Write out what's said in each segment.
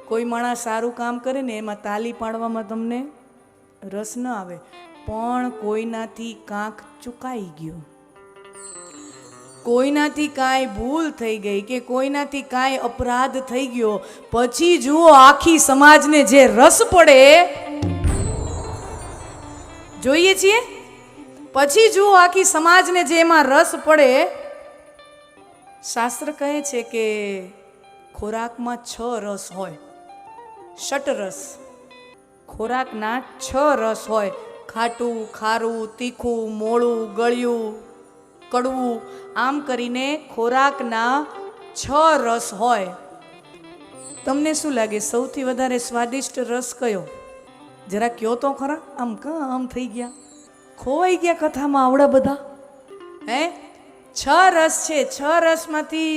કોઈ માણસ સારું કામ કરે ને એમાં તાલી પાડવામાં તમને રસ ન આવે, પણ કોઈનાથી કાંક ચૂકાઈ ગયું, કોઈનાથી કાંઈ ભૂલ થઈ ગઈ કે કોઈનાથી કાંઈ અપરાધ થઈ ગયો, પછી જુઓ આખી સમાજને જે રસ પડે, જોઈએ છીએ, પછી જુઓ આખી સમાજને જે એમાં રસ પડે. શાસ્ત્ર કહે છે કે ખોરાકમાં 6 રસ હોય, ષટરસ. ખોરાકના 6 રસ હોય: ખાટું, ખારું, તીખું, મોળું, ગળ્યું, કડવું. આમ કરીને ખોરાકના 6 રસ હોય. તમને શું લાગે સૌથી વધારે સ્વાદિષ્ટ રસ કયો? જરા કયો તો ખરા. આમ થઈ ગયા, ખોવાઈ ગયા કથામાં આવડા બધા. હે, 6 રસ છે. 6 રસમાંથી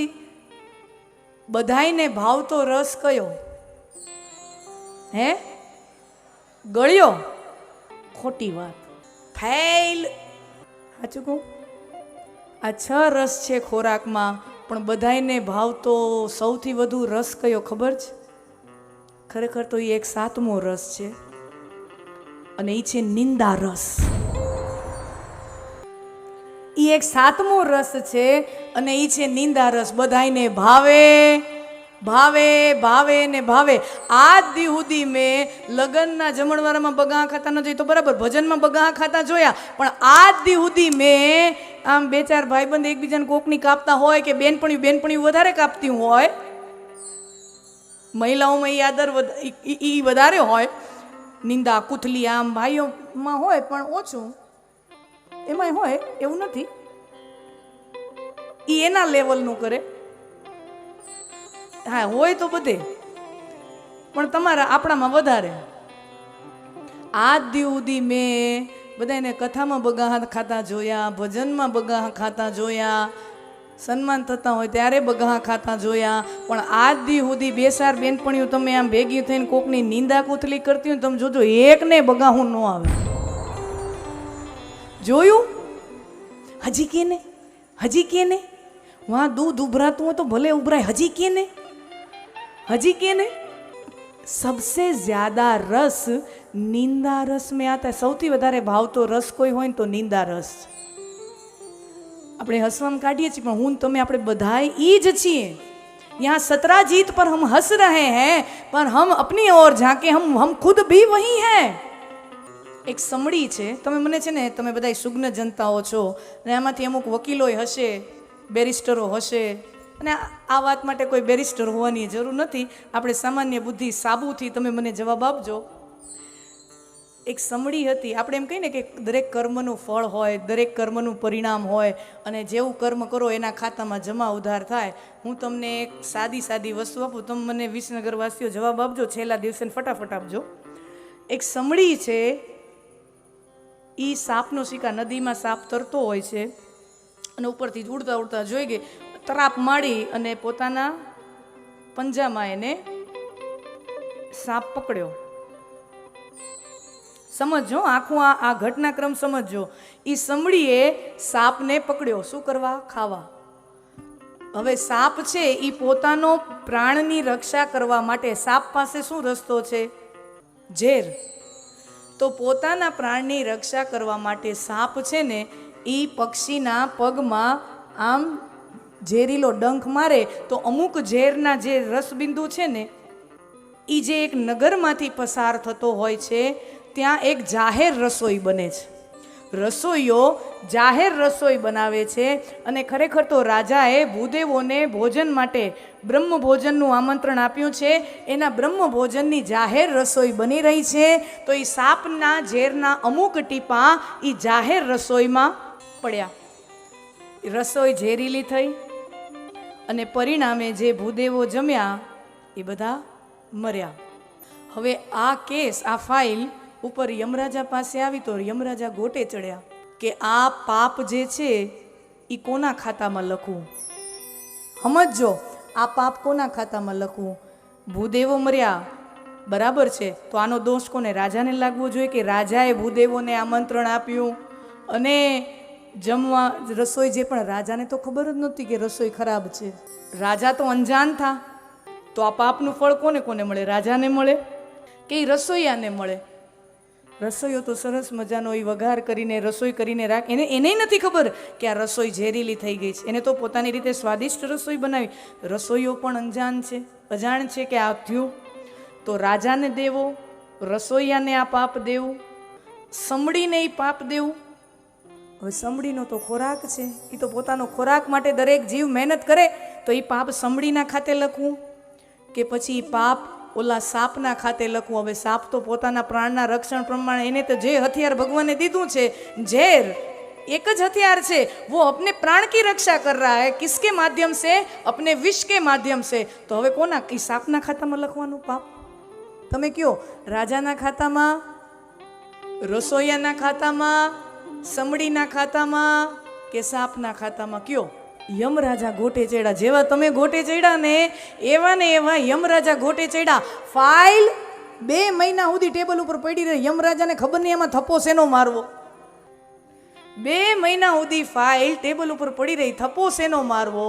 બધાયને ભાવતો રસ કયો? હે, ગળ્યો? ખોટી વાત, ફેલ. સાચું કહું? આ 6 રસ છે ખોરાકમાં, પણ બધાયને ભાવતો સૌથી વધુ રસ કયો ખબર છે? ખરેખર તો એ એક 7મો રસ છે, અને એ છે નિંદા રસ. એ એક 7મો રસ છે, અને એ છે નિંદા રસ. બધાયને ભાવે ભાવે ભાવે ને ભાવે. આજ દી સુધી મેં લગ્નના જમણવારમાં બગા ખાતા ન જોઈ તો બરાબર, ભજનમાં બગા ખાતા જોયા, પણ આજ દી સુધી મેં આમ 2-4 ભાઈબંધ એકબીજાને કોકની કાપતા હોય કે બેનપણી વધારે કાપતી હોય, મહિલાઓમાં એ આદર વધારે હોય, નિંદા કુથલી આમ ભાઈઓમાં હોય પણ ઓછું, એમાંય હોય એવું નથી, એ એના લેવલનું કરે. હા, હોય તો બધે, પણ તમારા આપણામાં વધારે. આજ દી સુધી મેં બધાને કથામાં બગાહા ખાતા જોયા, ભજનમાં બગાહા ખાતા જોયા, સન્માન થતા હોય ત્યારે બગાહા ખાતા જોયા, પણ આજ દી સુધી 2-4 બેનપણીઓ તમે આમ ભેગી થઈને કોકની નિંદા કૂથલી કરતી હોય, તમે જોજો એકને બગાહું ન આવે. જોયું? હજી કે ને વહાં દૂધ ઉભરાતું હોય તો ભલે ઉભરાય, હજી કે ને. सबसे ज्यादा रस निंदा रस में आता है. સૌથી વધારે ભાવતો રસ કોઈ હોય ને તો નિંદા રસ. આપણે હસવામાં કાઢીએ છીએ, પણ હું તમે આપણે બધા એ જ છીએ. यहाँ 17 जीत पर हम हंस रहे हैं, पर हम अपनी ओर झांके हम खुद भी वही हैं. એક સમડી છે, તમે મને છે ને, તમે બધા સુગ્ન જનતાઓ છો, અને આમાંથી અમુક વકીલોય હશે, બેરિસ્ટરો હશે, અને આ વાત માટે કોઈ બેરિસ્ટર હોવાની જરૂર નથી. આપણે સામાન્ય બુદ્ધિ સાબુથી તમે મને જવાબ આપજો. એક સમડી હતી. આપણે એમ કહીએ ને કે દરેક કર્મનું ફળ હોય, દરેક કર્મનું પરિણામ હોય, અને જેવું કર્મ કરો એના ખાતામાં જમા ઉધાર થાય. હું તમને એક સાદી વસ્તુ આપું, તમે મને વિસનગરવાસીઓ જવાબ આપજો, છેલ્લા દિવસે ફટાફટ આપજો. એક સમડી છે, એ સાપનો શિકાર, નદીમાં સાપ તરતો હોય છે, અને ઉપરથી ઉડતા ઉડતા જોઈ ગઈ, તરાપ મારી અને પોતાના પંજામાં એને સાપ પકડ્યો. સમજો, આખું આ ઘટનાક્રમ સમજો. એ સમડીએ સાપને પકડ્યો. શું કરવા? ખાવા. હવે સાપ છે એ પોતાનો પ્રાણની રક્ષા કરવા માટે, સાપ પાસે શું રસ્તો છે? ઝેર. તો પોતાના પ્રાણની રક્ષા કરવા માટે સાપ છે ને એ પક્ષીના પગમાં આમ ઝેરીલો ડંખ મારે તો અમુક ઝેરના જે રસબિંદુ છે ને, એ જે એક નગરમાંથી પસાર થતો હોય છે, ત્યાં એક જાહેર રસોઈ બને છે. રસોઈઓ જાહેર રસોઈ બનાવે છે, અને ખરેખર તો રાજાએ ભૂદેવોને ભોજન માટે બ્રહ્મ ભોજનનું આમંત્રણ આપ્યું છે. એના બ્રહ્મ ભોજનની જાહેર રસોઈ બની રહી છે. તો એ સાપના ઝેરના અમુક ટીપા એ જાહેર રસોઈમાં પડ્યા. રસોઈ ઝેરીલી થઈ, અને પરિણામે જે ભૂદેવો જમ્યા એ બધા મર્યા. હવે આ કેસ, આ ફાઇલ ઉપર યમરાજા પાસે આવી તો યમરાજા ગોટે ચડ્યા કે આ પાપ જે છે એ કોના ખાતામાં લખવું? સમજો, આ પાપ કોના ખાતામાં લખવું? ભૂદેવો મર્યા, બરાબર છે, તો આનો દોષ કોને? રાજાને લાગવો જોઈએ કે રાજાએ ભૂદેવોને આમંત્રણ આપ્યું અને જમવા રસોઈ? જે પણ રાજાને તો ખબર જ નહોતી કે રસોઈ ખરાબ છે. રાજા તો અંજાન થા, તો આ પાપનું ફળ કોને કોને મળે? રાજાને મળે કે ઈ રસોઈયાને મળે? રસોઈયો તો સરસ મજાનો એ વઘાર કરીને રસોઈ કરીને રાખ, એને નથી ખબર કે આ રસોઈ ઝેરીલી થઈ ગઈ છે. એને તો પોતાની રીતે સ્વાદિષ્ટ રસોઈ બનાવી. રસોઈયો પણ અજાણ છે કે આ થયું. તો રાજાને દેવો, રસોઈયાને આ પાપ દેવું, સમડીને એ પાપ દેવું. હવે સમડીનો તો ખોરાક છે, એ તો પોતાનો ખોરાક માટે દરેક જીવ મહેનત કરે, તો એ પાપ સમડીના ખાતે લખવું કે પછી પાપ ઓલા સાપના ખાતે લખવું? હવે સાપ તો પોતાના પ્રાણના રક્ષણ પ્રમાણે એને તો જે હથિયાર ભગવાને દીધું છે, ઝેર एक જ हथियार છે, वो अपने प्राण की रक्षा कर रहा है. किसके माध्यम से? अपने विष के माध्यम से. तो હવે કોના કી સાપના ખાતામાં લખવાનું પાપ? તમે કયો, રાજાના ખાતામાં, રસોઈયાના ખાતામાં, સમડીના ખાતામાં કે સાપના ખાતામાં? કયો. યમરાજા ગોટે ચડ્યા. જેવા તમે ગોટે ચડ્યા ને એવા યમરાજા ગોટે ચડ્યા. ફાઇલ 2 મહિના સુધી ટેબલ ઉપર પડી રહી. યમરાજાને ખબર નહીં એમાં થપ્પો શેનો મારવો. 2 મહિના સુધી ફાઇલ ટેબલ ઉપર પડી રહી, થપ્પો શેનો મારવો.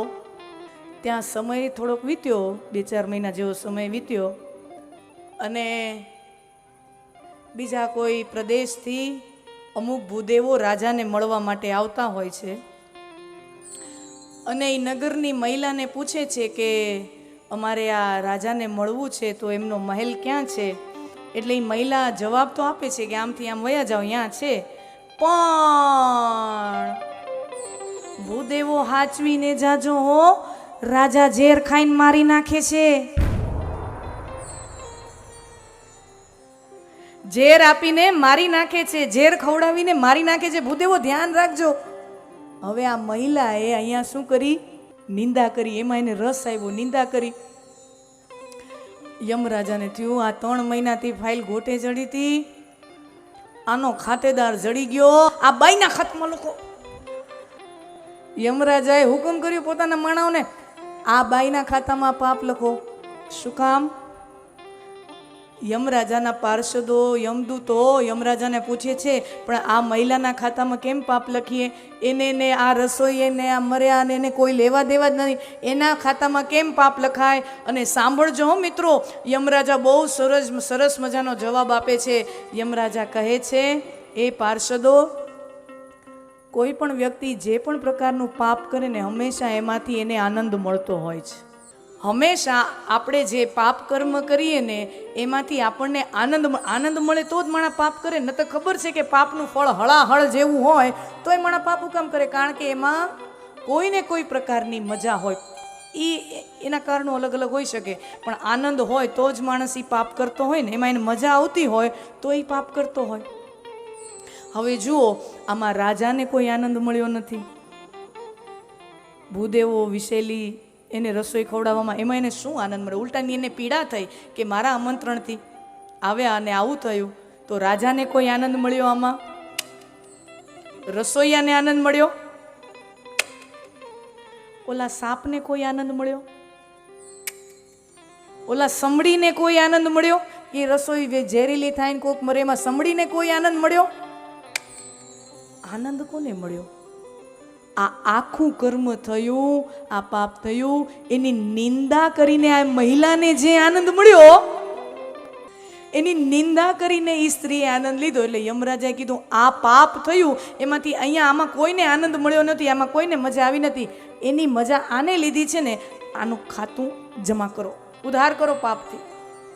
ત્યાં સમય થોડોક વીત્યો, 2-4 મહિના જેવો સમય વીત્યો, અને બીજા કોઈ પ્રદેશથી અમુક ભૂદેવો રાજાને મળવા માટે આવતા હોય છે. અને એ નગરની મહિલાને પૂછે છે કે અમારે આ રાજાને મળવું છે, તો એમનો મહેલ ક્યાં છે? એટલે એ મહિલા જવાબ તો આપે છે કે આમથી આમ વયા જાઓ, ત્યાં છે. પણ ભૂદેવો હાચવીને જાજો હો, રાજા ઝેર ખાઈને મારી નાખે છે. ઝેર આપીને મારી નાખે છે, ઝેર ખવડાવીને મારી નાખે છે. ભૂદેવો ધ્યાન રાખજો. હવે આ મહિલાએ અહીંયા શું કરી? નિંદા કરી. એમાં એને રસ આવ્યો, નિંદા કરી. યમરાજાને થયું આ 3 મહિનાથી ફાઇલ ગોટે ચડી હતી, આનો ખાતેદાર જડી ગયો, આ બાઈના ખાતામાં લખો. યમરાજાએ હુકમ કર્યો પોતાના માણસોને, આ બાઈના ખાતામાં પાપ લખો. શું કામ? યમરાજાના પાર્ષદો, યમદૂતો યમરાજાને પૂછે છે, પણ આ મહિલાના ખાતામાં કેમ પાપ લખીએ? એને આ રસોઈ એને આ મર્યા અને એને કોઈ લેવા દેવા જ નથી, એના ખાતામાં કેમ પાપ લખાય? અને સાંભળજો મિત્રો, યમરાજા બહુ સરસ મજાનો જવાબ આપે છે. યમરાજા કહે છે, એ પાર્ષદો, કોઈ પણ વ્યક્તિ જે પણ પ્રકારનું પાપ કરે ને હંમેશા એમાંથી એને આનંદ મળતો હોય છે. હંમેશા આપણે જે પાપ કર્મ કરીએ ને એમાંથી આપણને આનંદ મળે તો જ માણસ પાપ કરે. ન તો ખબર છે કે પાપનું ફળ હળાહળ જેવું હોય તો એ માણસ પાપ કામ કરે, કારણ કે એમાં કોઈને કોઈ પ્રકારની મજા હોય. એના કારણો અલગ અલગ હોઈ શકે, પણ આનંદ હોય તો જ માણસ એ પાપ કરતો હોય ને, એમાં એને મજા આવતી હોય તો એ પાપ કરતો હોય. હવે જુઓ, આમાં રાજાને કોઈ આનંદ મળ્યો નથી. ભૂદેવો વિશેલી એને રસોઈ ખવડાવવામાં એમાં એને શું આનંદ મળે? ઉલટાની એને પીડા થઈ કે મારા આમંત્રણથી આવ્યા અને આવું થયું. તો રાજાને કોઈ આનંદ મળ્યો આમાં? રસોઈયાને આનંદ મળ્યો? ઓલા સાપને કોઈ આનંદ મળ્યો? ઓલા સમડીને કોઈ આનંદ મળ્યો? એ રસોઈ ઝેરીલી થાય ને કોક મરે, એમાં સમડીને કોઈ આનંદ મળ્યો? આનંદ કોને મળ્યો? આ આખું કર્મ થયું, આ પાપ થયું, એની નિંદા કરીને આ મહિલાને જે આનંદ મળ્યો, એની નિંદા કરીને એ સ્ત્રીએ આનંદ લીધો. એટલે યમરાજાએ કીધું આ પાપ થયું, એમાંથી અહીંયા આમાં કોઈને આનંદ મળ્યો નથી, આમાં કોઈને મજા આવી નથી. એની મજા આને લીધી છે ને, આનું ખાતું જમા કરો, ઉધાર કરો પાપથી.